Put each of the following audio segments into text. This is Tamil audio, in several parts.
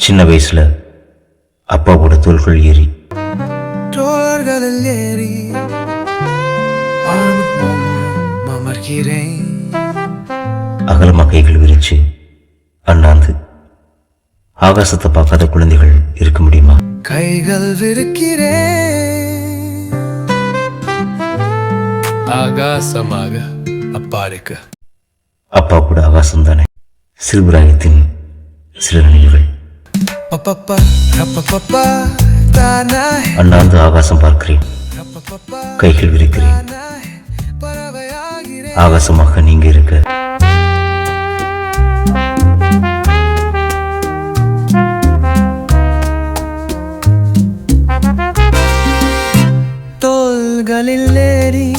சின்ன வயசுல அப்பாவோட தோள்கள் ஏறி அகலமா கைகள் விரிச்சு அண்ணாந்து ஆகாசத்தை பார்க்காத குழந்தைகள் இருக்க முடியுமா? கைகள் விரிக்கிறேன் ஆகாசமாக அப்பா இருக்கு. அப்பா கூட ஆகாசம் தானே. சிறுபிராயத்தின் சில நினைவுகள். அண்ணாந்து ஆகாசம் பார்க்கிறேன், கைகள் விரிக்கிறேன், ஆகாசமாக நீங்க இருக்க. தோள்களில் ஏறி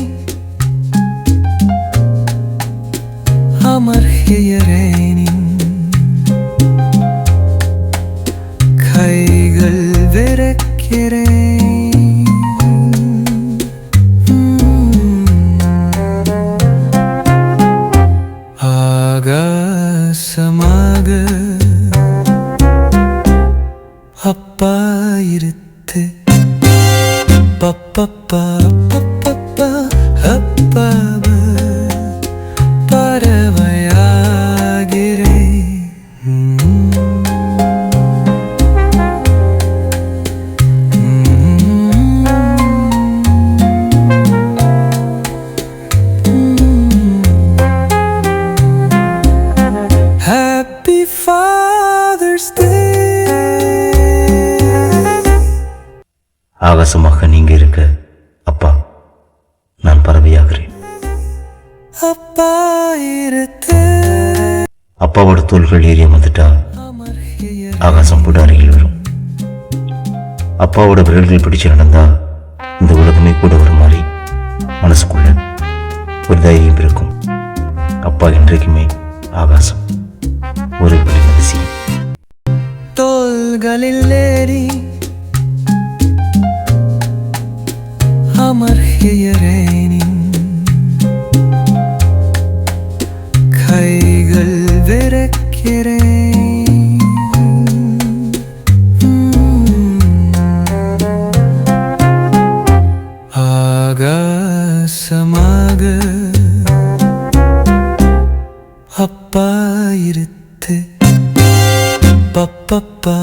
அமர்கிறேன், கைகள் விரிக்கிறேன், ஆகாசமாக அப்பா இருத்து. பப்பப்பா பப்பப்பா அப்பா பறவையாகிறேன். Happy Father's Day. ஆகாசமாக நீங்க இருக்க அப்பா, நான் பறவையாகிறேன். அப்பா இருத்து. அப்பாவோட தோள்கள் ஏறி வந்துட்டா ஆகாசம் கூட அருகில் வரும். அப்பாவோட விரல்கள் பிடிச்சு நடந்தா இந்த உலகமே கூட வர மாதிரி மனசுக்குள்ள ஒரு தைரியம் இருக்கும். அப்பா என்றைக்குமே ஆகாசம், ஒரு அதிசயம். தோள்களில் ஏறி அமர்கிறேன், கைகள் விரிக்கிறேன், ஆகாசமாக அப்பா இருத்து. பப்பப்பா